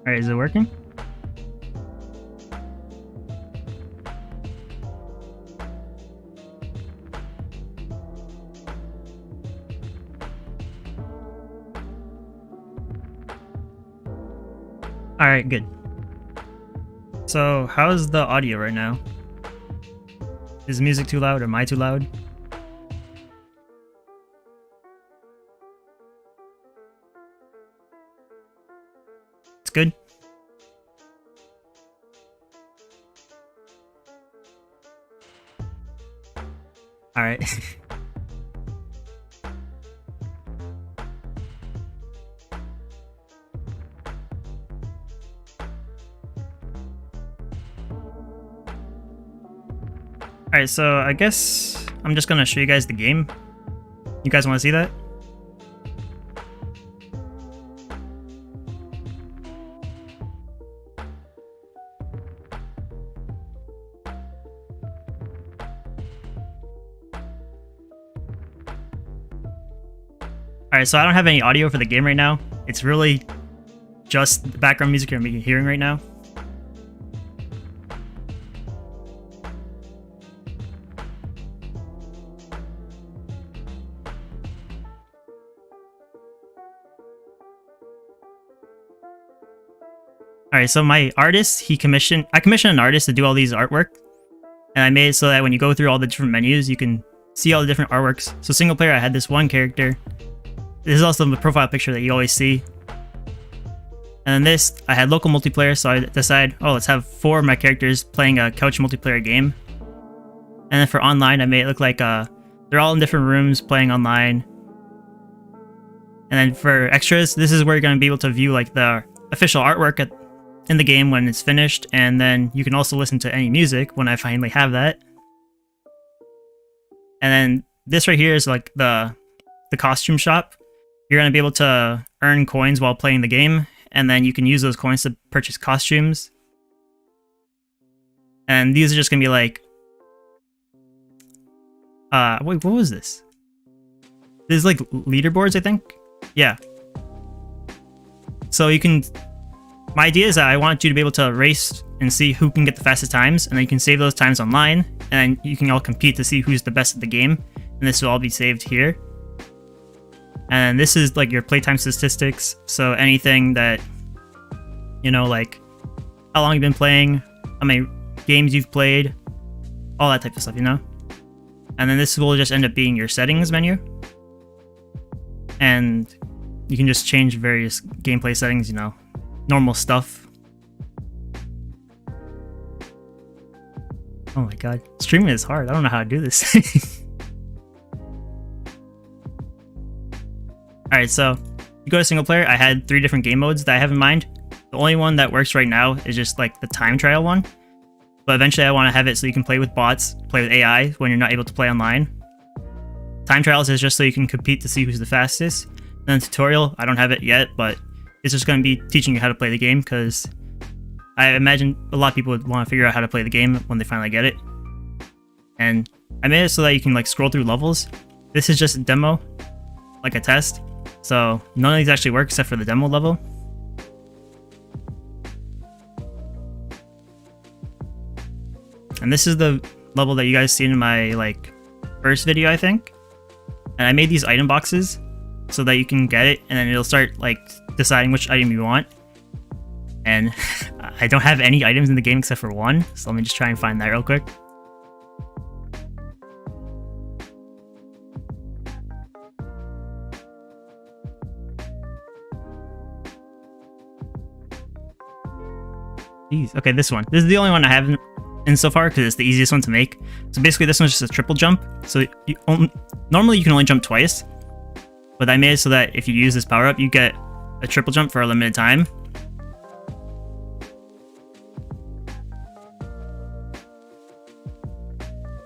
Alright, is it working? Alright, good. So, how's the audio right now? Is the music too loud or am I too loud? It's good? Alright. Alright, so I guess I'm just gonna show you guys the game. You guys wanna see that? Alright, so I don't have any audio for the game right now. It's really just the background music you're hearing right now. Alright, so my artist, I commissioned an artist to do all these artwork, and I made it so that when you go through all the different menus, you can see all the different artworks. So single player, I had this one character. This is also the profile picture that you always see. And then this, I had local multiplayer, so I decided, oh, let's have 4 of my characters playing a couch multiplayer game. And then for online, I made it look like they're all in different rooms playing online. And then for extras, this is where you're going to be able to view like the official artwork in the game when it's finished, and then you can also listen to any music when I finally have that. And then this right here is like the costume shop. You're going to be able to earn coins while playing the game, and then you can use those coins to purchase costumes. And these are just going to be like... wait, what was this? This is like leaderboards, I think? Yeah. So you can... My idea is that I want you to be able to race and see who can get the fastest times, and then you can save those times online, and you can all compete to see who's the best at the game, and this will all be saved here. And this is like your playtime statistics, so anything that, you know, like how long you've been playing, how many games you've played, all that type of stuff, you know? And then this will just end up being your settings menu. And you can just change various gameplay settings, you know, normal stuff. Oh my god, streaming is hard. I don't know how to do this. Alright, so you go to single player. I had 3 different game modes that I have in mind. The only one that works right now is just like the time trial one. But eventually I want to have it so you can play with bots, play with AI when you're not able to play online. Time trials is just so you can compete to see who's the fastest. And then tutorial, I don't have it yet, but it's just going to be teaching you how to play the game, because I imagine a lot of people would want to figure out how to play the game when they finally get it. And I made it so that you can like scroll through levels. This is just a demo, like a test. So none of these actually work except for the demo level. And this is the level that you guys seen in my like first video, I think. And I made these item boxes so that you can get it, and then it'll start like deciding which item you want. And I don't have any items in the game except for one, so let me just try and find that real quick. Jeez. Okay, this one. This is the only one I have in so far because it's the easiest one to make. So basically this one's just a triple jump. So normally you can only jump twice, but I made it so that if you use this power up, you get a triple jump for a limited time.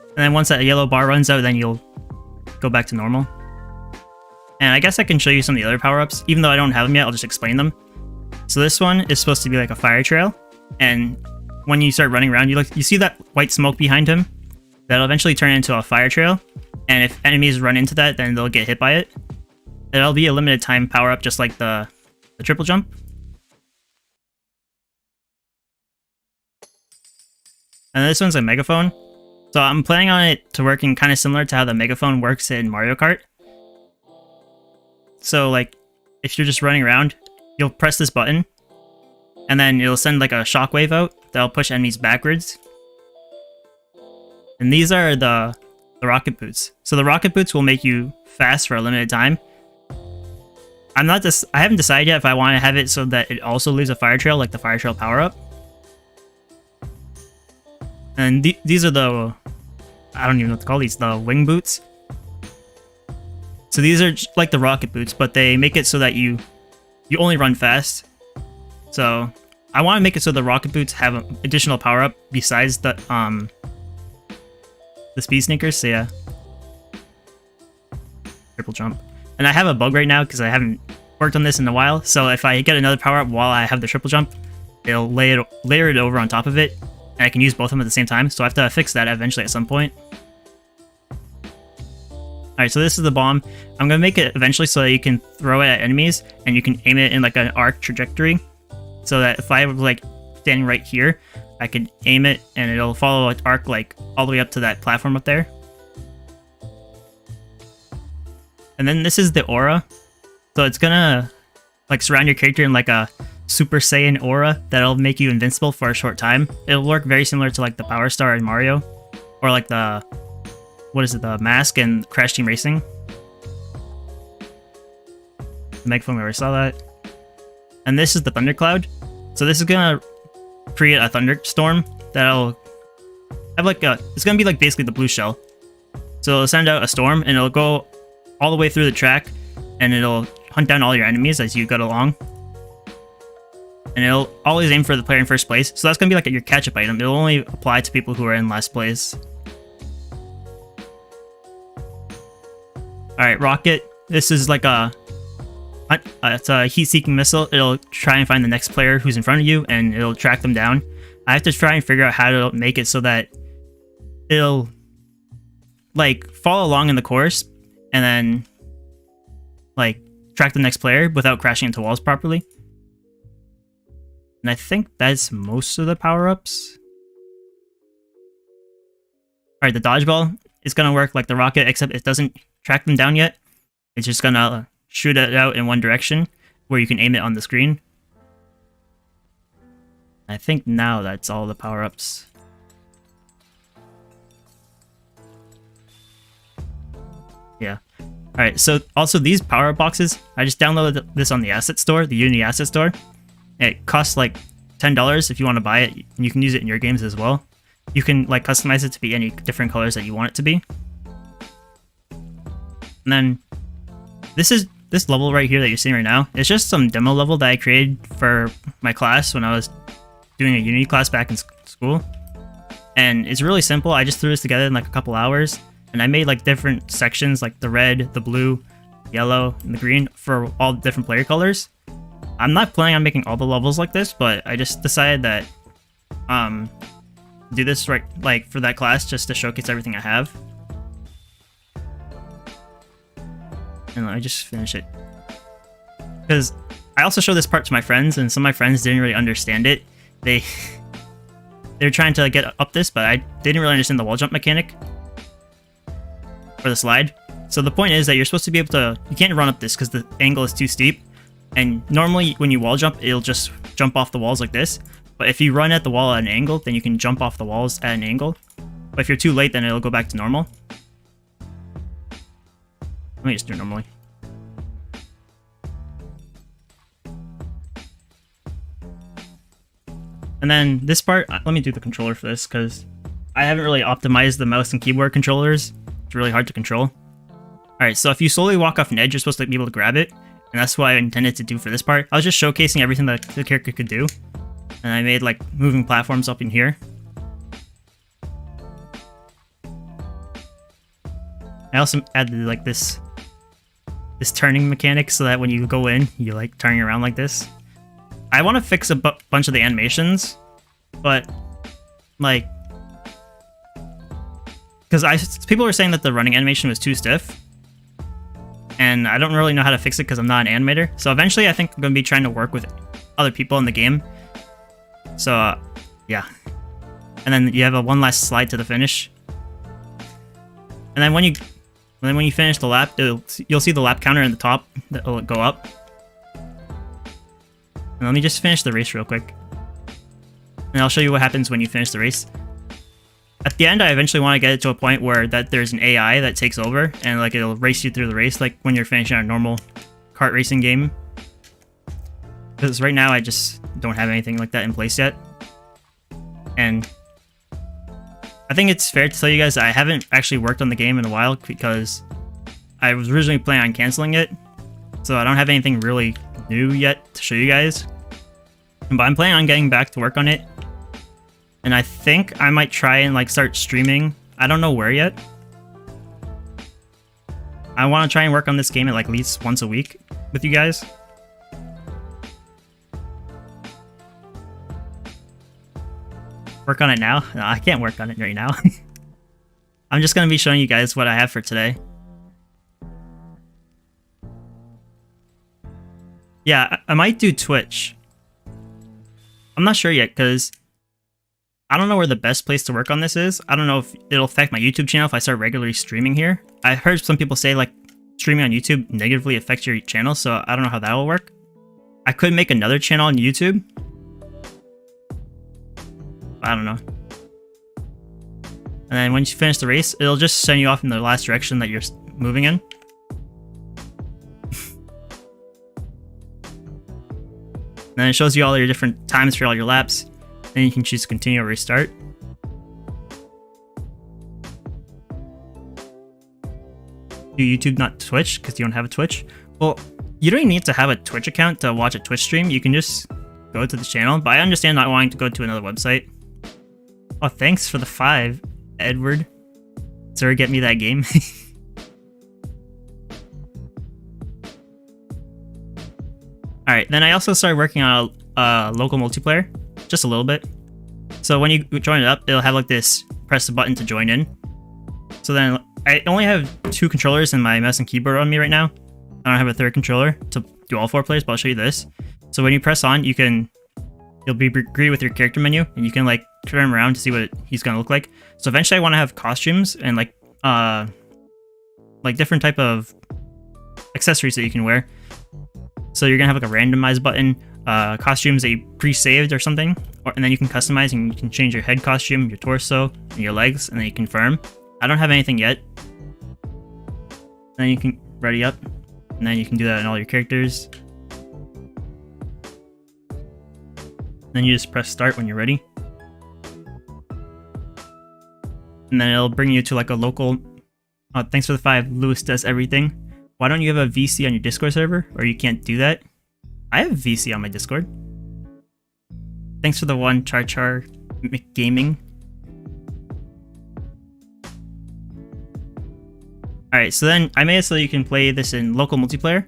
And then once that yellow bar runs out, then you'll go back to normal. And I guess I can show you some of the other power-ups. Even though I don't have them yet, I'll just explain them. So this one is supposed to be like a fire trail, and when you start running around, you see that white smoke behind him? That'll eventually turn into a fire trail, and if enemies run into that, then they'll get hit by it. It'll be a limited time power-up, just like the triple jump. And this one's a megaphone. So I'm planning on it to working kind of similar to how the megaphone works in Mario Kart. So like, if you're just running around, you'll press this button, and then it'll send like a shockwave out that'll push enemies backwards. And these are the rocket boots. So the rocket boots will make you fast for a limited time. I haven't decided yet if I want to have it so that it also leaves a fire trail, like the fire trail power up. And these are the, I don't even know what to call these, the wing boots. So these are like the rocket boots, but they make it so that you only run fast. So I want to make it so the rocket boots have an additional power up besides the speed sneakers. So yeah, triple jump. And I have a bug right now because I haven't worked on this in a while. So if I get another power up while I have the triple jump, it'll layer it over on top of it, and I can use both of them at the same time. So I have to fix that eventually at some point. Alright, so this is the bomb. I'm going to make it eventually so that you can throw it at enemies, and you can aim it in like an arc trajectory. So that if I was like standing right here, I could aim it and it'll follow an arc like all the way up to that platform up there. And then this is the aura. So it's gonna like surround your character in like a Super Saiyan aura that'll make you invincible for a short time. It'll work very similar to like the Power Star in Mario, or like the, what is it, the mask in Crash Team Racing. The megaphone, we already saw that. And this is the thundercloud. So this is gonna create a thunderstorm that'll have like a, it's gonna be like basically the blue shell. So it'll send out a storm and it'll go all the way through the track, and it'll hunt down all your enemies as you go along. And it'll always aim for the player in first place. So that's gonna be like your catch-up item. It'll only apply to people who are in last place. Alright, rocket. This is like it's a heat-seeking missile. It'll try and find the next player who's in front of you, and it'll track them down. I have to try and figure out how to make it so that it'll like follow along in the course, and then like track the next player without crashing into walls properly. And I think that's most of the power-ups. Alright, the dodgeball is gonna work like the rocket, except it doesn't track them down yet. It's just gonna shoot it out in one direction where you can aim it on the screen. I think now that's all the power-ups. Yeah. Alright, so also these power-up boxes, I just downloaded this on the asset store, the Unity asset store. It costs like $10 if you want to buy it, and you can use it in your games as well. You can like customize it to be any different colors that you want it to be. And then this level right here that you're seeing right now, it's just some demo level that I created for my class when I was doing a Unity class back in school. And it's really simple. I just threw this together in like a couple hours, and I made like different sections, like the red, the blue, yellow, and the green for all the different player colors. I'm not planning on making all the levels like this, but I just decided that do this right like for that class just to showcase everything I have. And I just finish it. Because I also showed this part to my friends, and some of my friends didn't really understand it. They were trying to get up this, but I didn't really understand the wall jump mechanic or the slide. So the point is that you're supposed to be able to, you can't run up this because the angle is too steep. And normally when you wall jump, it'll just jump off the walls like this. But if you run at the wall at an angle, then you can jump off the walls at an angle. But if you're too late, then it'll go back to normal. Let me just do it normally. And then this part, let me do the controller for this because I haven't really optimized the mouse and keyboard controllers. It's really hard to control. Alright, so if you slowly walk off an edge, you're supposed to be able to grab it. And that's what I intended to do for this part. I was just showcasing everything that the character could do. And I made like moving platforms up in here. I also added like this turning mechanic so that when you go in, you like turning around like this. I want to fix a bunch of the animations, but like, because people were saying that the running animation was too stiff, and I don't really know how to fix it because I'm not an animator. So eventually I think I'm going to be trying to work with other people in the game. So yeah. and then you have a one last slide to the finish. And then when you finish the lap, you'll see the lap counter in the top that'll go up. And let me just finish the race real quick, and I'll show you what happens when you finish the race. At the end, I eventually want to get it to a point where there's an AI that takes over, and like it'll race you through the race, like when you're finishing a normal kart racing game. Because right now I just don't have anything like that in place yet. And I think it's fair to tell you guys that I haven't actually worked on the game in a while because I was originally planning on canceling it. So I don't have anything really new yet to show you guys. But I'm planning on getting back to work on it. And I think I might try and like start streaming. I don't know where yet. I want to try and work on this game at least once a week with you guys. Work on it now? No, I can't work on it right now. I'm just going to be showing you guys what I have for today. Yeah, I might do Twitch. I'm not sure yet because I don't know where the best place to work on this is. I don't know if it'll affect my YouTube channel if I start regularly streaming here. I heard some people say like streaming on YouTube negatively affects your channel, so I don't know how that will work. I could make another channel on YouTube. I don't know. And then once you finish the race, it'll just send you off in the last direction that you're moving in. And then it shows you all your different times for all your laps. Then you can choose to continue or restart. Do YouTube, not Twitch, because you don't have a Twitch? Well, you don't even need to have a Twitch account to watch a Twitch stream. You can just go to the channel, but I understand not wanting to go to another website. Oh, thanks for the 5, Edward. Sir, get me that game. Alright, then I also started working on a local multiplayer. Just a little bit. So when you join it up, it'll have like this, press the button to join in. So then I only have 2 controllers and my mouse and keyboard on me right now. I don't have a third controller to do all 4 players, but I'll show you this. So when you press on, you'll be greeted with your character menu, and you can like turn him around to see what he's gonna look like. So eventually I want to have costumes and like different type of accessories that you can wear. So you're gonna have like a randomize button, costumes that you pre-saved or something, and then you can customize and you can change your head costume, your torso, and your legs, and then you confirm. I don't have anything yet. Then you can ready up, and then you can do that in all your characters. Then you just press start when you're ready. And then it'll bring you to like a local... Oh, thanks for the 5. Lewis does everything. Why don't you have a VC on your Discord server? Or you can't do that? I have VC on my Discord. Thanks for the 1, Char McGaming. Alright, so then I made it so you can play this in local multiplayer.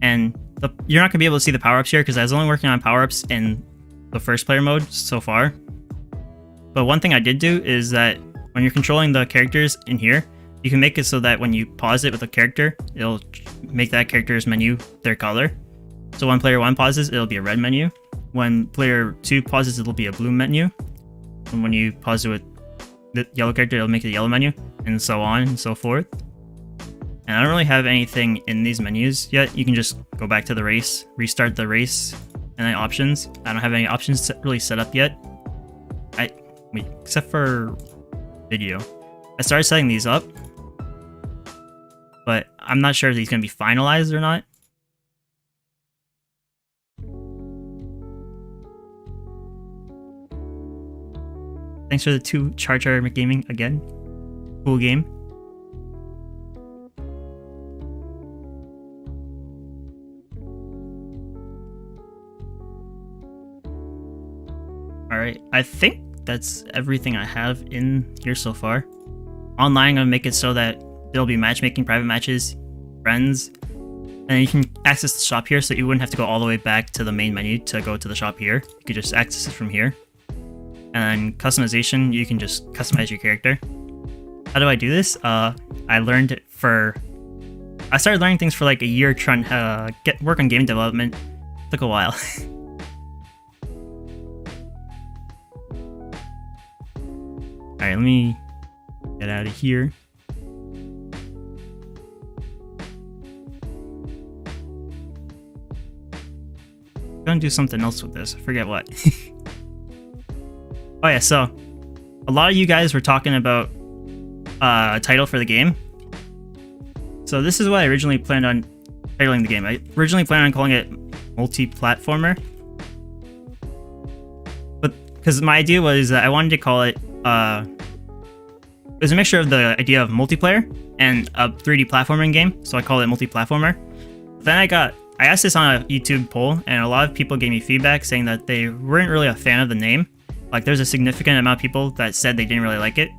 And you're not going to be able to see the power-ups here because I was only working on power-ups in the first player mode so far. But one thing I did do is that when you're controlling the characters in here, you can make it so that when you pause it with a character, it'll make that character's menu their color. So when player 1 pauses, it'll be a red menu. When player 2 pauses, it'll be a blue menu. And when you pause it with the yellow character, it'll make it a yellow menu, and so on and so forth. And I don't really have anything in these menus yet. You can just go back to the race, restart the race, and then options. I don't have any options really set up yet. Except for video. I started setting these up, but I'm not sure if these are going to be finalized or not. Thanks for the 2 Char McGaming again. Cool game. Alright, I think that's everything I have in here so far. Online, I'm going to make it so that there'll be matchmaking, private matches, friends, and you can access the shop here so you wouldn't have to go all the way back to the main menu to go to the shop here. You could just access it from here. And customization, you can just customize your character. How do I do this? I started learning things for like a year trying to work on game development. Took a while. Alright, let me get out of here. I'm gonna do something else with this. I forget what. Oh yeah, so a lot of you guys were talking about a title for the game. So this is what I originally planned on titling the game. I originally planned on calling it multi-platformer. But because my idea was that I wanted to call it it was a mixture of the idea of multiplayer and a 3D platforming game, so I call it multi-platformer. Then I asked this on a YouTube poll, and a lot of people gave me feedback saying that they weren't really a fan of the name. Like, there's a significant amount of people that said they didn't really like it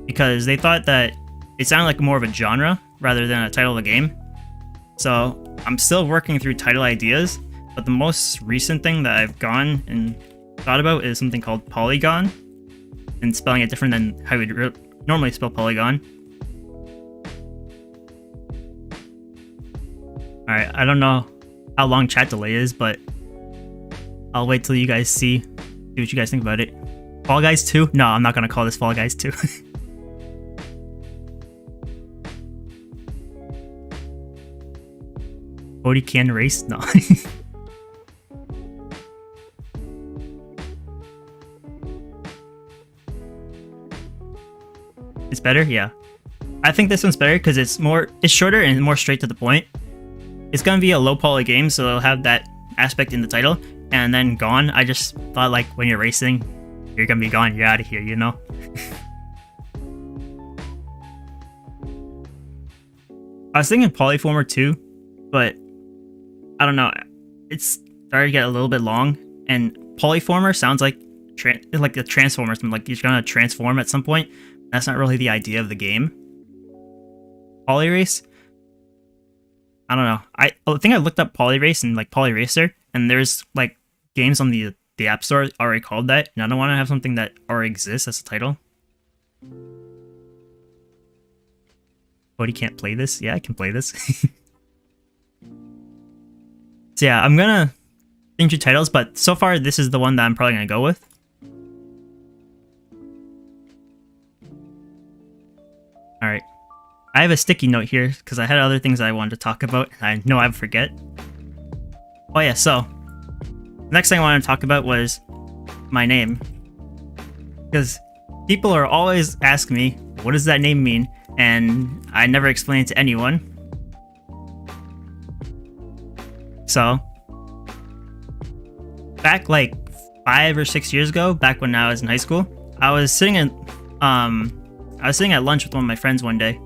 because they thought that it sounded like more of a genre rather than a title of the game. So I'm still working through title ideas, but the most recent thing that I've gone and thought about is something called Polygon, and spelling it different than how we'd normally spell Polygon. Alright, I don't know how long chat delay is, but I'll wait till you guys see what you guys think about it. Fall Guys 2? No, I'm not gonna call this Fall Guys 2. Cody can race? No. It's better? Yeah. I think this one's better because it's shorter and more straight to the point. It's gonna be a low poly game, so it'll have that aspect in the title. And then Gone, I just thought, like, when you're racing, you're gonna be gone, you're out of here, you know? I was thinking Polyformer too, but I don't know. It's starting to get a little bit long, and Polyformer sounds like the Transformers, like you're gonna transform at some point. That's not really the idea of the game. Polyrace? I don't know. I think I looked up Polyrace and like Polyracer, and there's like games on the App Store already called that, and I don't want to have something that already exists as a title. Cody can't play this? Yeah, I can play this. So yeah, I'm gonna think through titles, but so far this is the one that I'm probably gonna go with. Alright. I have a sticky note here because I had other things I wanted to talk about, and I know I would forget. Oh yeah, so the next thing I wanted to talk about was my name. Because people are always asking me, what does that name mean? And I never explain it to anyone. So, back like 5 or 6 years ago, back when I was in high school, I was sitting at lunch with one of my friends one day,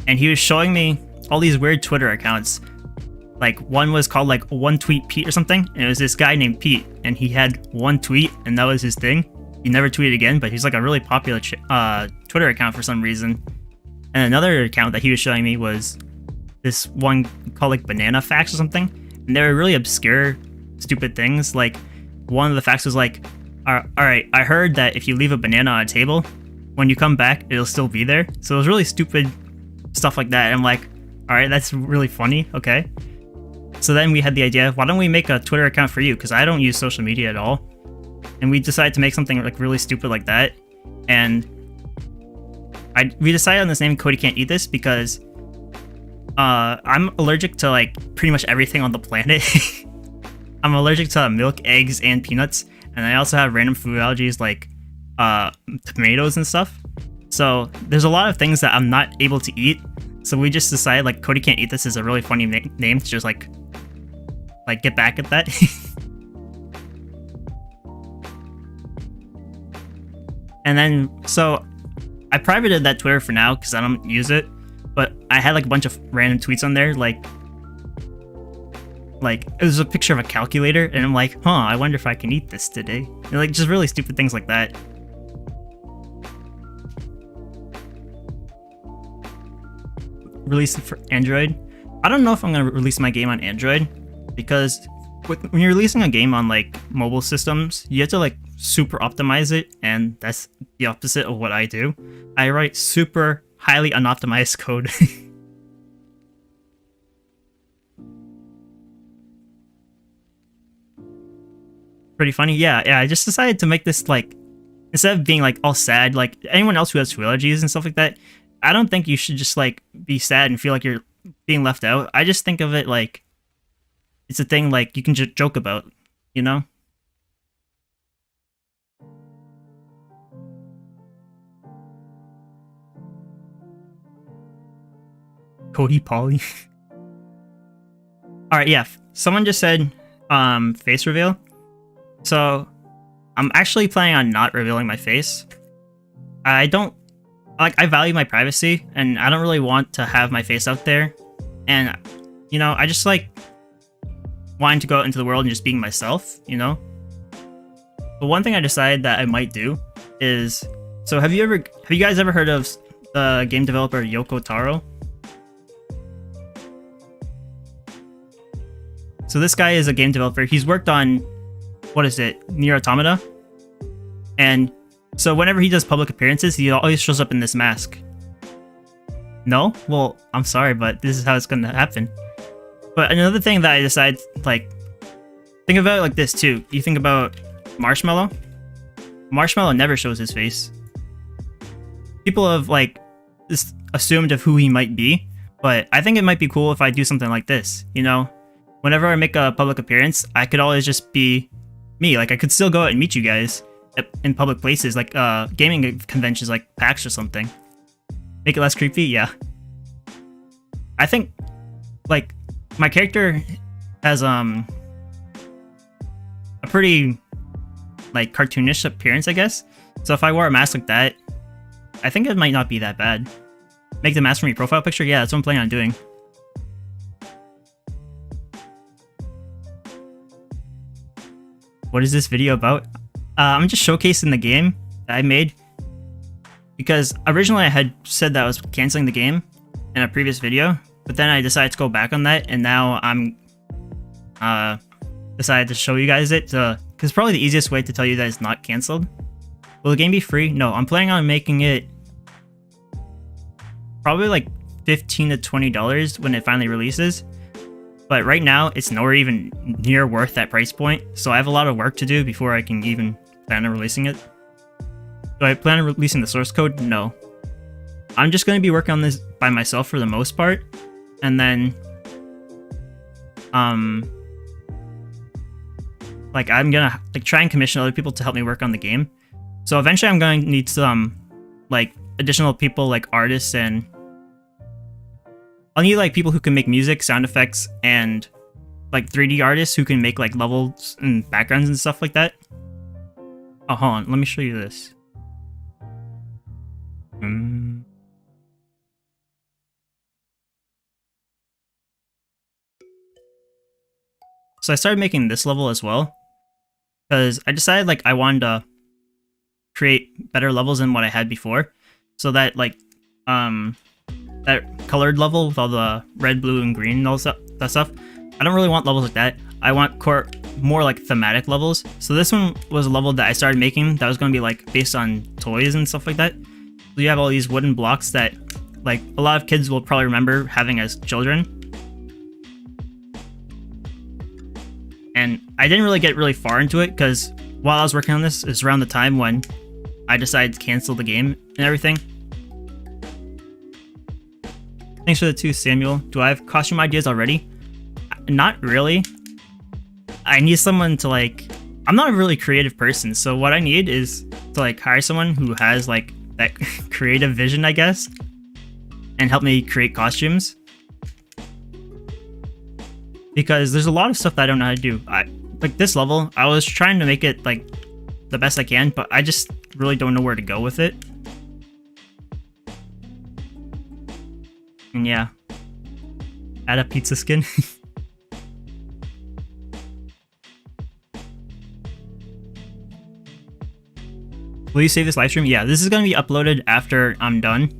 and he was showing me all these weird Twitter accounts. Like, one was called like One Tweet Pete or something, and it was this guy named Pete, and he had one tweet, and that was his thing. He never tweeted again, but he's like a really popular Twitter account for some reason. And another account that he was showing me was this one called like Banana Facts or something, and they were really obscure, stupid things. Like, one of the facts was like, alright, I heard that if you leave a banana on a table, when you come back, it'll still be there. So it was really stupid stuff like that. And I'm like, alright, that's really funny, okay. So then we had the idea, why don't we make a Twitter account for you? Because I don't use social media at all. And we decided to make something like really stupid like that. And we decided on this name, Cody Can't Eat This, because I'm allergic to like pretty much everything on the planet. I'm allergic to milk, eggs, and peanuts. And I also have random food allergies like tomatoes and stuff. So there's a lot of things that I'm not able to eat. So we just decided like Cody Can't Eat This is a really funny name to just like get back at that. And then, so I privated that Twitter for now because I don't use it, but I had like a bunch of random tweets on there, like it was a picture of a calculator, and I'm like, huh, I wonder if I can eat this today. And like just really stupid things like that. Release it for Android. I don't know if I'm gonna release my game on Android, because when you're releasing a game on like mobile systems, you have to like super optimize it, and that's the opposite of what I do. I write super highly unoptimized code. Pretty funny. Yeah, I just decided to make this like instead of being like all sad, like anyone else who has food allergies and stuff like that, I don't think you should just like be sad and feel like you're being left out. I just think of it like it's a thing like you can just joke about, you know? Cody Polly. Alright, yeah. Someone just said face reveal. So I'm actually planning on not revealing my face. I don't like, I value my privacy and I don't really want to have my face out there. And you know, I just like wanting to go out into the world and just being myself, you know? But one thing I decided that I might do is, so have you guys ever heard of the game developer Yoko Taro? So this guy is a game developer. He's worked on, what is it, Nier Automata? And so whenever he does public appearances, he always shows up in this mask. No? Well, I'm sorry, but this is how it's gonna happen. But another thing that I decided, like, think about it like this too. You think about Marshmallow? Marshmallow never shows his face. People have, like, just assumed of who he might be, but I think it might be cool if I do something like this, you know? Whenever I make a public appearance, I could always just be me. Like, I could still go out and meet you guys in public places, like gaming conventions like PAX or something. Make it less creepy? Yeah. I think, like, my character has a pretty, like, cartoonish appearance, I guess. So if I wore a mask like that, I think it might not be that bad. Make the mask from your profile picture? Yeah, that's what I'm planning on doing. What is this video about? I'm just showcasing the game that I made, because originally I had said that I was canceling the game in a previous video, but then I decided to go back on that, and now I'm decided to show you guys it, because it's probably the easiest way to tell you that it's not canceled. Will the game be free? No, I'm planning on making it probably like $15 to $20 when it finally releases. But right now, it's nowhere even near worth that price point, so I have a lot of work to do before I can even plan on releasing it. Do I plan on releasing the source code? No. I'm just going to be working on this by myself for the most part, and then, like, I'm gonna like try and commission other people to help me work on the game. So eventually I'm going to need some, like, additional people, like artists, and I'll need, like, people who can make music, sound effects, and, like, 3D artists who can make, like, levels and backgrounds and stuff like that. Oh, hold on. Let me show you this. So I started making this level as well, because I decided, like, I wanted to create better levels than what I had before, so that, like, that colored level with all the red, blue, and green and all that stuff, I don't really want levels like that. I want more like thematic levels. So this one was a level that I started making that was going to be like based on toys and stuff like that. So you have all these wooden blocks that, like, a lot of kids will probably remember having as children. And I didn't really get really far into it because while I was working on this, it's around the time when I decided to cancel the game and everything. Thanks for the 2, Samuel. Do I have costume ideas already? Not really. I need someone to, like... I'm not a really creative person, so what I need is to, like, hire someone who has, like, that creative vision, I guess, and help me create costumes. Because there's a lot of stuff that I don't know how to do. Like, this level, I was trying to make it, like, the best I can, but I just really don't know where to go with it. And yeah, add a pizza skin. Will you save this live stream? Yeah, this is going to be uploaded after I'm done.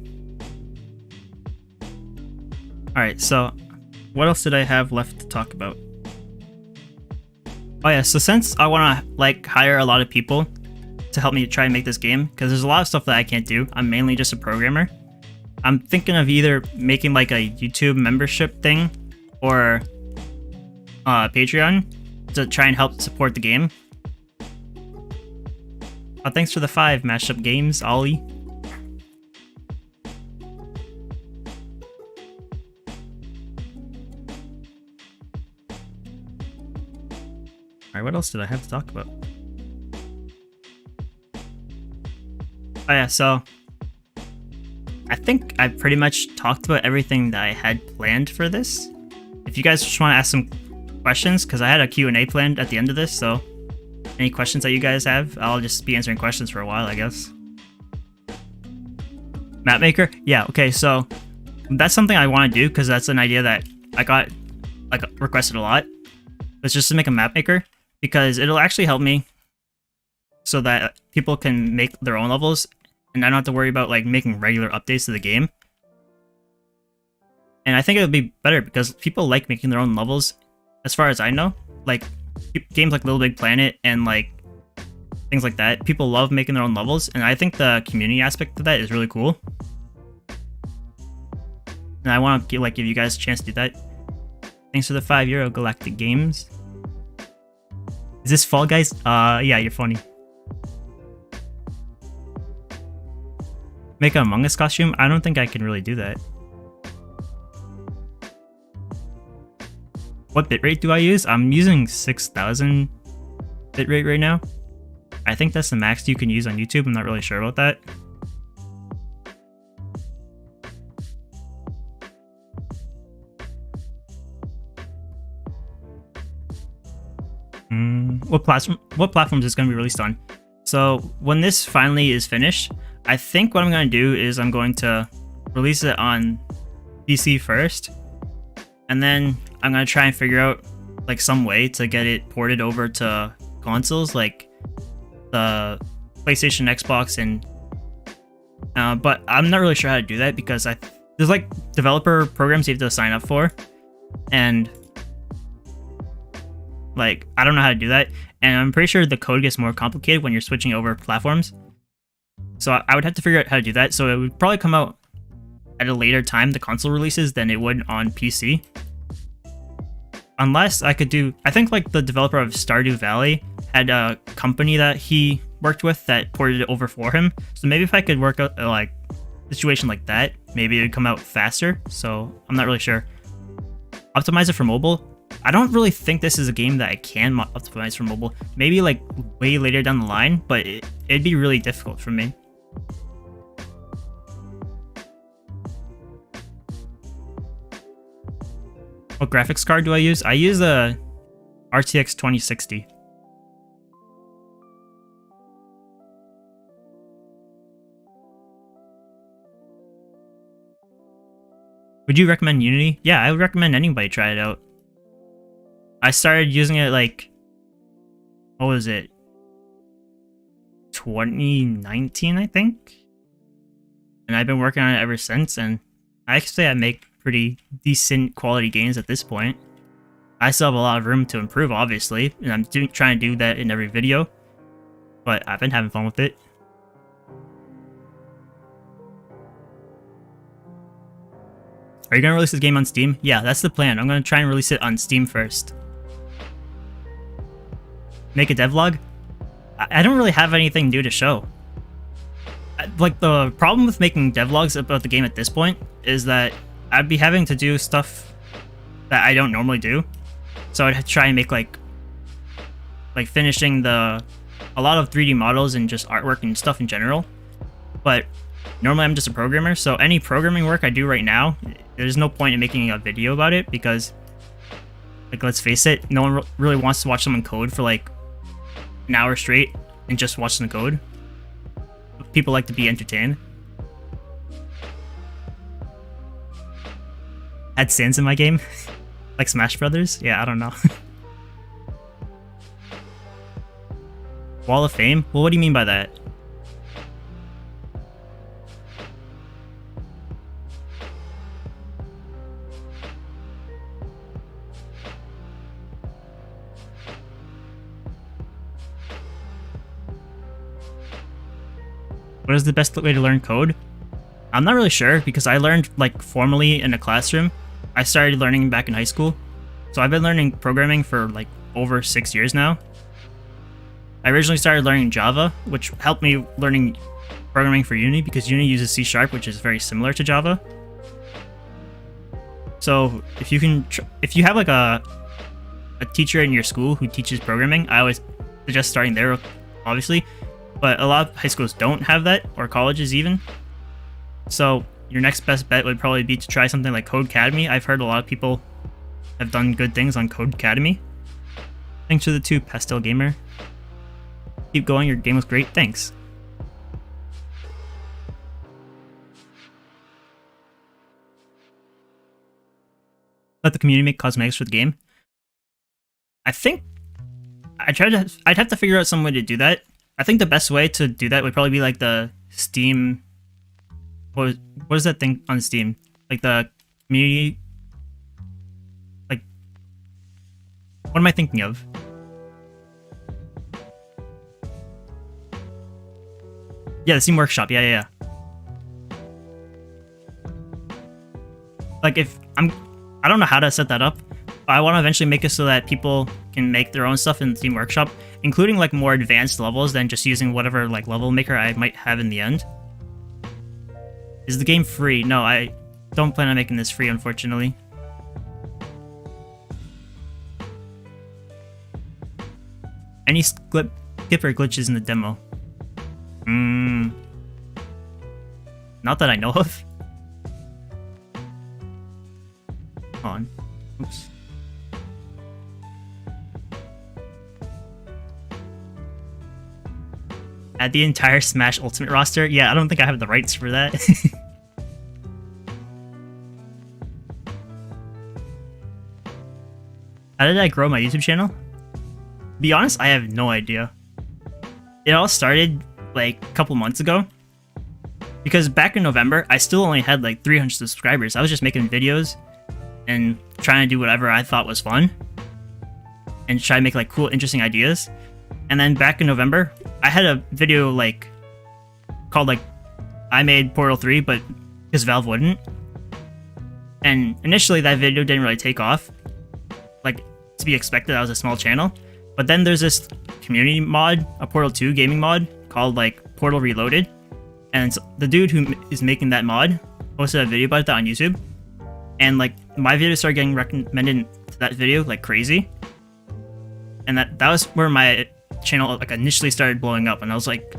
Alright, so what else did I have left to talk about? Oh yeah, so since I want to, like, hire a lot of people to help me try and make this game, because there's a lot of stuff that I can't do. I'm mainly just a programmer. I'm thinking of either making, like, a YouTube membership thing or Patreon to try and help support the game. Thanks for the 5, Mashup Games, Ollie. Alright, what else did I have to talk about? Oh yeah, so I think I pretty much talked about everything that I had planned for this. If you guys just want to ask some questions, because I had a Q&A planned at the end of this, so any questions that you guys have, I'll just be answering questions for a while, I guess. Mapmaker? Yeah, okay, so that's something I want to do, because that's an idea that I got like requested a lot. It's just to make a mapmaker, because it'll actually help me so that people can make their own levels, and I don't have to worry about like making regular updates to the game. And I think it would be better because people like making their own levels, as far as I know. Like games like Little Big Planet and like things like that, people love making their own levels, and I think the community aspect of that is really cool. And I want to give you guys a chance to do that. Thanks for the €5 Galactic Games. Is this Fall Guys? Yeah, you're funny. Make an Among Us costume? I don't think I can really do that. What bitrate do I use? I'm using 6000 bitrate right now. I think that's the max you can use on YouTube. I'm not really sure about that. What platforms is going to be released on? So when this finally is finished, I think what I'm going to do is I'm going to release it on PC first, and then I'm going to try and figure out like some way to get it ported over to consoles like the PlayStation, Xbox, and but I'm not really sure how to do that because there's like developer programs you have to sign up for, and like I don't know how to do that, and I'm pretty sure the code gets more complicated when you're switching over platforms. So I would have to figure out how to do that. So it would probably come out at a later time, the console releases, than it would on PC. Unless I could do, I think like the developer of Stardew Valley had a company that he worked with that ported it over for him. So maybe if I could work out like a situation like that, maybe it would come out faster. So I'm not really sure. Optimize it for mobile. I don't really think this is a game that I can optimize for mobile. Maybe like way later down the line, but it'd be really difficult for me. What graphics card do I use? I use a RTX 2060. Would you recommend Unity? Yeah, I would recommend anybody try it out. I started using it like, what was it? 2019, I think? And I've been working on it ever since, and I can say I make pretty decent quality games at this point. I still have a lot of room to improve, obviously, and I'm trying to do that in every video, but I've been having fun with it. Are you going to release this game on Steam? Yeah, that's the plan. I'm going to try and release it on Steam first. Make a devlog? I don't really have anything new to show. Like, the problem with making devlogs about the game at this point is that I'd be having to do stuff that I don't normally do. So I'd try and make like finishing a lot of 3D models and just artwork and stuff in general. But normally I'm just a programmer, so any programming work I do right now, there's no point in making a video about it because, like, let's face it, no one really wants to watch someone code for like an hour straight and just watch them code. People like to be entertained. Had Sans in my game? Like Smash Brothers? Yeah, I don't know. Wall of Fame? Well, what do you mean by that? What is the best way to learn code? I'm not really sure because I learned like formally in a classroom. I started learning back in high school. So I've been learning programming for like over 6 years now. I originally started learning Java, which helped me learning programming for Unity because Unity uses C#, which is very similar to Java. So if you have like a teacher in your school who teaches programming, I always suggest starting there, obviously. But a lot of high schools don't have that, or colleges even. So your next best bet would probably be to try something like Codecademy. I've heard a lot of people have done good things on Codecademy. Thanks to the two, Pastel Gamer. Keep going, your game was great. Thanks. Let the community make cosmetics for the game. I think I'd have to figure out some way to do that. I think the best way to do that would probably be like the Steam. What is that thing on Steam? Like the community. Like, what am I thinking of? Yeah, the Steam Workshop. Yeah. Like I don't know how to set that up. But I want to eventually make it so that people can make their own stuff in the Steam Workshop, including like more advanced levels than just using whatever like level maker I might have in the end. Is the game free? No, I don't plan on making this free, unfortunately. Any skip or glitches in the demo? Not that I know of. Hold on. Oops. Add the entire Smash Ultimate roster? Yeah, I don't think I have the rights for that. How did I grow my YouTube channel? To be honest, I have no idea. It all started like a couple months ago. Because back in November, I still only had like 300 subscribers. I was just making videos and trying to do whatever I thought was fun. And try to make like cool, interesting ideas. And then back in November, I had a video like called like I made Portal 3, but because Valve wouldn't. And initially that video didn't really take off. Like, to be expected, that was a small channel. But then there's this community mod, a Portal 2 gaming mod called like Portal Reloaded. And so the dude who is making that mod posted a video about that on YouTube. And like my video started getting recommended to that video like crazy. And that was where my channel like initially started blowing up, and I was like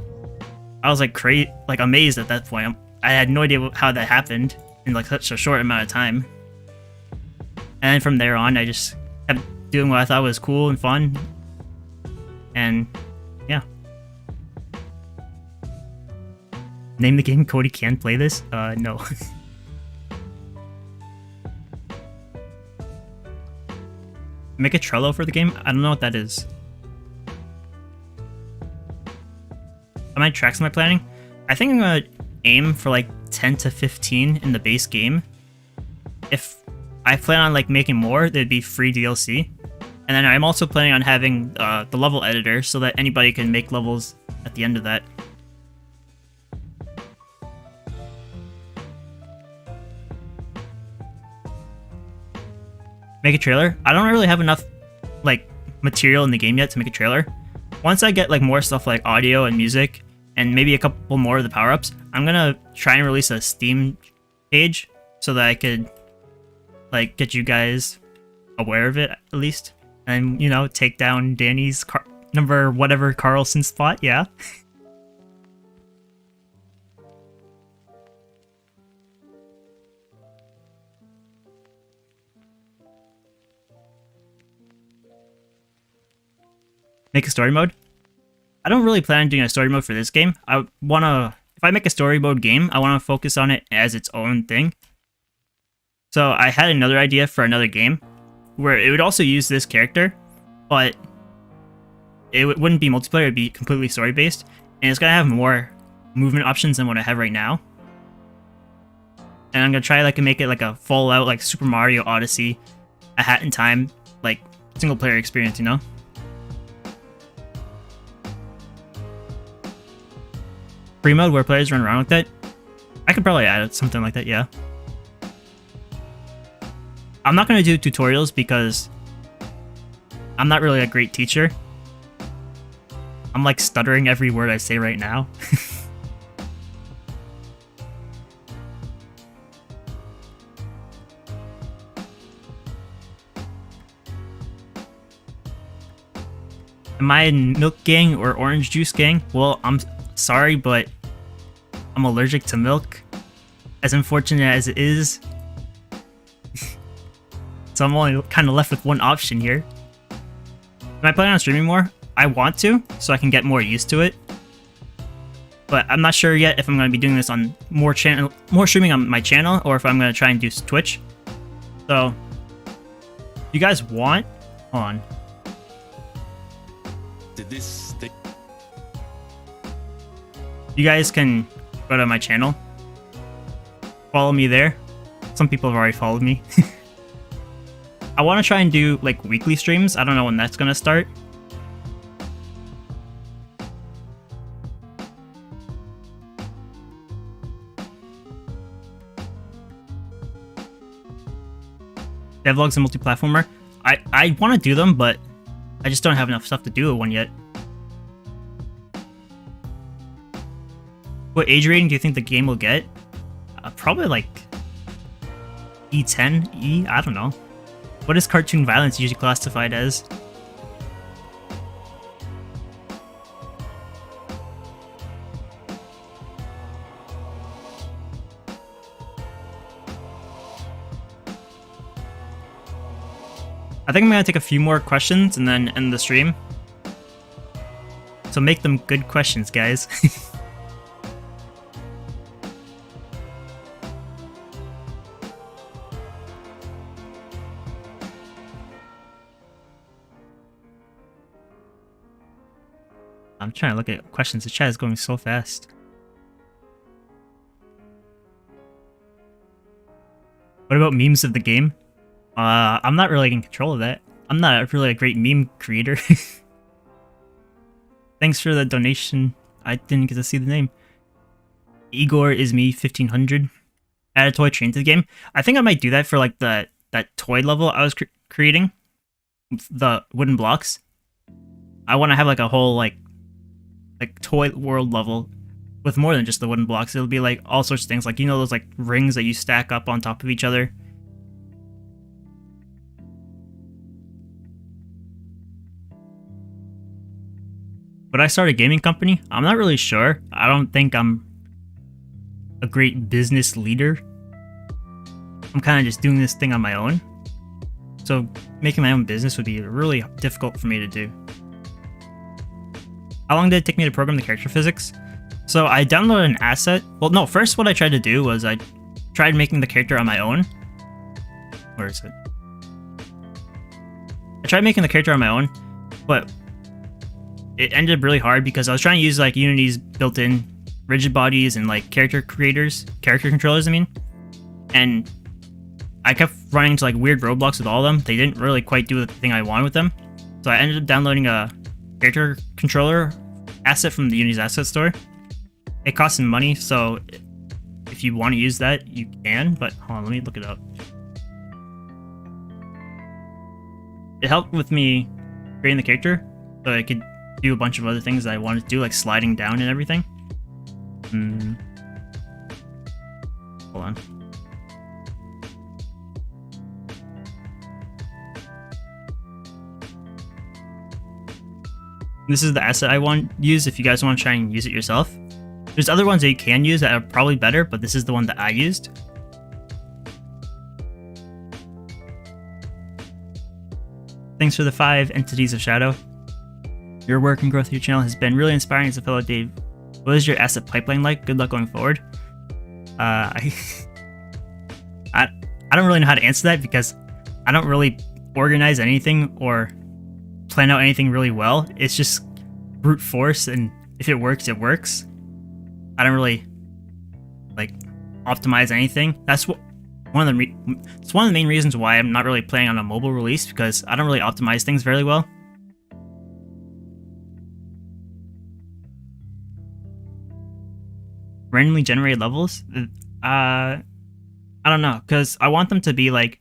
amazed at that point. I had no idea how that happened in like such a short amount of time. And then from there on, I just kept doing what I thought was cool and fun. And yeah. Name the game Cody can play this? No. Make a Trello for the game? I don't know what that is. How many tracks am I planning? I think I'm gonna aim for like 10 to 15 in the base game. If I plan on like making more, there'd be free DLC. And then I'm also planning on having the level editor so that anybody can make levels at the end of that. Make a trailer? I don't really have enough like material in the game yet to make a trailer. Once I get like more stuff like audio and music and maybe a couple more of the power-ups, I'm gonna try and release a Steam page so that I could like get you guys aware of it at least. And, you know, take down Danny's number whatever Carlson spot, yeah. Make a story mode? I don't really plan on doing a story mode for this game. If I make a story mode game, I want to focus on it as its own thing. So I had another idea for another game where it would also use this character, but it wouldn't be multiplayer, it'd be completely story-based, and it's gonna have more movement options than what I have right now. And I'm gonna try like make it like a Fallout, like Super Mario Odyssey, A Hat in Time, like single-player experience, you know? Free mode where players run around with it? I could probably add something like that, yeah. I'm not going to do tutorials because I'm not really a great teacher. I'm like stuttering every word I say right now. Am I in milk gang or orange juice gang? Well, I'm sorry, but I'm allergic to milk. As unfortunate as it is. So I'm only kind of left with one option here. Am I planning on streaming more? I want to, so I can get more used to it. But I'm not sure yet if I'm going to be doing this on more streaming on my channel, or if I'm going to try and do Twitch. So, if you guys want, hold on. You guys can go to my channel. Follow me there. Some people have already followed me. I want to try and do like weekly streams. I don't know when that's going to start. Devlogs and multi-platformer. I want to do them, but I just don't have enough stuff to do one yet. What age rating do you think the game will get? Probably like E10, E? I don't know. What is cartoon violence usually classified as? I think I'm gonna take a few more questions and then end the stream. So make them good questions, guys. I'm trying to look at questions. The chat is going so fast. What about memes of the game? I'm not really in control of that. I'm not really a great meme creator. Thanks for the donation. I didn't get to see the name. Igor is me 1500. Add a toy train to the game. I think I might do that for like that toy level I was creating. The wooden blocks. I want to have like a whole like toy world level with more than just the wooden blocks. It'll be like all sorts of things, like, you know, those like rings that you stack up on top of each other. Would I start a gaming company? I'm not really sure. I don't think I'm a great business leader. I'm kind of just doing this thing on my own. So making my own business would be really difficult for me to do. How long did it take me to program the character physics? So I downloaded an asset. Well, no, first what I tried to do was I tried making the character on my own. Where is it? I tried making the character on my own, but it ended up really hard because I was trying to use like Unity's built-in rigid bodies and like character controllers, I mean. And I kept running into like weird roadblocks with all of them. They didn't really quite do the thing I wanted with them. So I ended up downloading a character controller asset from the Unity's asset store. It costs some money, so if you want to use that, you can, but hold on, let me look it up. It helped with me creating the character, so I could do a bunch of other things that I wanted to do, like sliding down and everything. Hold on. This is the asset I want to use if you guys want to try and use it yourself. There's other ones that you can use that are probably better, but this is the one that I used. Thanks for the 5 entities of shadow. Your work and growth of your channel has been really inspiring as a fellow Dave. What is your asset pipeline like? Good luck going forward. I don't really know how to answer that because I don't really organize anything or plan out anything really well. It's just brute force, and if it works, it works. I don't really like optimize anything. That's what it's one of the main reasons why I'm not really planning on a mobile release, because I don't really optimize things very well. Randomly generated levels? I don't know, because I want them to be like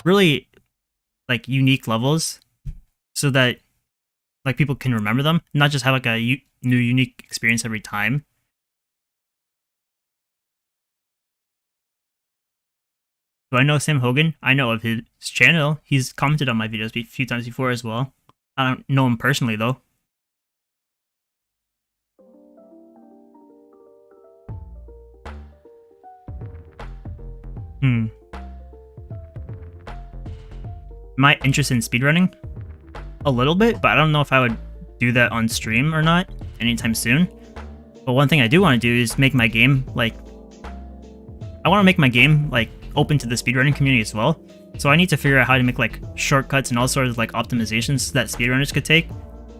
really like unique levels so that like people can remember them, not just have like a new unique experience every time. Do I know Sam Hogan? I know of his channel. He's commented on my videos a few times before as well. I don't know him personally though. Am I interested in speedrunning? A little bit, but I don't know if I would do that on stream or not anytime soon. But one thing I do want to do is make my game like... I want to make my game like open to the speedrunning community as well. So I need to figure out how to make like shortcuts and all sorts of like optimizations that speedrunners could take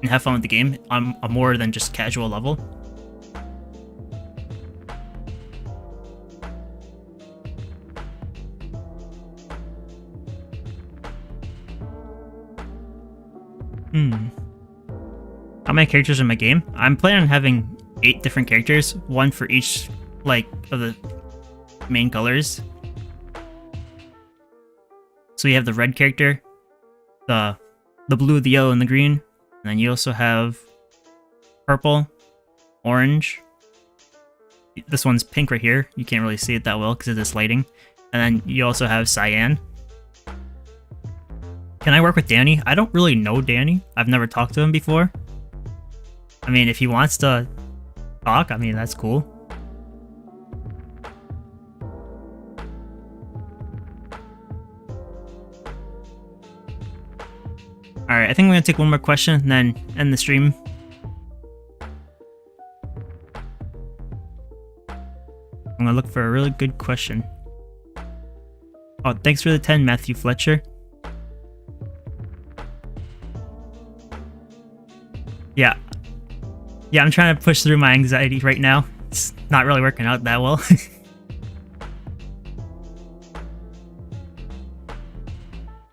and have fun with the game on a more than just casual level. How many characters in my game? I'm planning on having 8 different characters, one for each like of the main colors. So you have the red character, the blue, the yellow, and the green, and then you also have purple, orange. This one's pink right here. You can't really see it that well because of this lighting. And then you also have cyan. Can I work with Danny? I don't really know Danny. I've never talked to him before. I mean, if he wants to talk, I mean, that's cool. Alright, I think I'm gonna take one more question and then end the stream. I'm gonna look for a really good question. Oh, thanks for the 10, Matthew Fletcher. Yeah. Yeah, I'm trying to push through my anxiety right now. It's not really working out that well.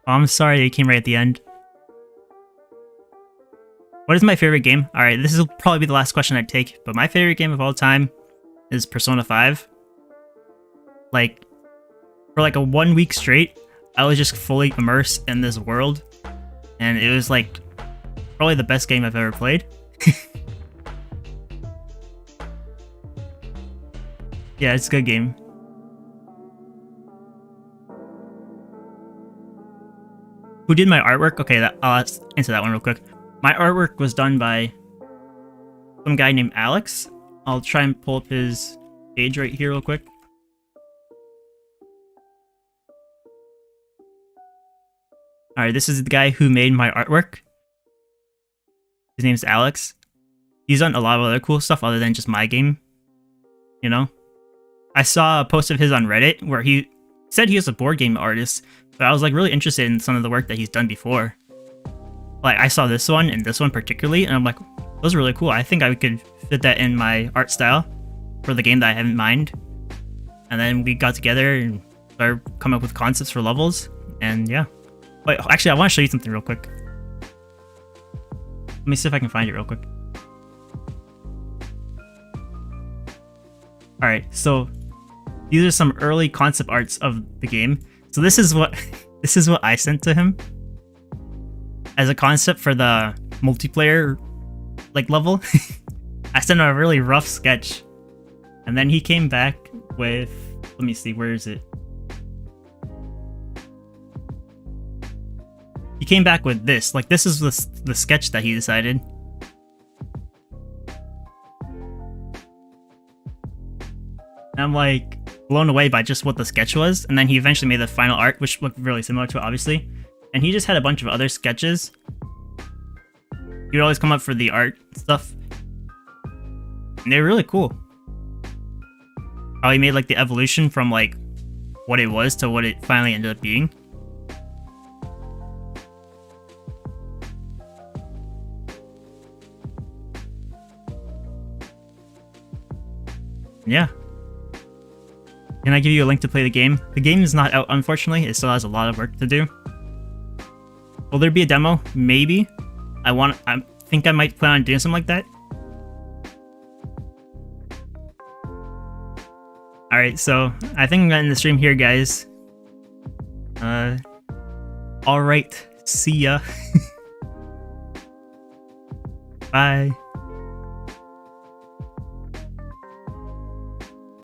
Oh, I'm sorry they came right at the end. What is my favorite game? Alright, this will probably be the last question I take, but my favorite game of all time is Persona 5. Like, for like a 1 week straight, I was just fully immersed in this world, and it was like probably the best game I've ever played. Yeah, it's a good game. Who did my artwork? Okay, I'll answer that one real quick. My artwork was done by some guy named Alex. I'll try and pull up his page right here real quick. Alright, this is the guy who made my artwork. His name's Alex. He's done a lot of other cool stuff other than just my game. You know? I saw a post of his on Reddit where he said he was a board game artist, but I was like really interested in some of the work that he's done before. Like, I saw this one and this one particularly, and I'm like, those are really cool. I think I could fit that in my art style for the game that I have in mind. And then we got together and started coming up with concepts for levels, and yeah. Wait, actually, I want to show you something real quick. Let me see if I can find it real quick. Alright, so these are some early concept arts of the game. So this is what I sent to him as a concept for the multiplayer like level. I sent him a really rough sketch, and then he came back with, let me see, where is it? He came back with this. Like, this is the sketch that he decided. And I'm like blown away by just what the sketch was, and then he eventually made the final art, which looked really similar to it, obviously. And he just had a bunch of other sketches. He would always come up for the art stuff, and they were really cool. How he made like the evolution from like what it was to what it finally ended up being. Yeah. Can I give you a link to play the game? The game is not out, unfortunately. It still has a lot of work to do. Will there be a demo? Maybe. I think I might plan on doing something like that. Alright, so I think I'm gonna end the stream here, guys. Alright, see ya. Bye.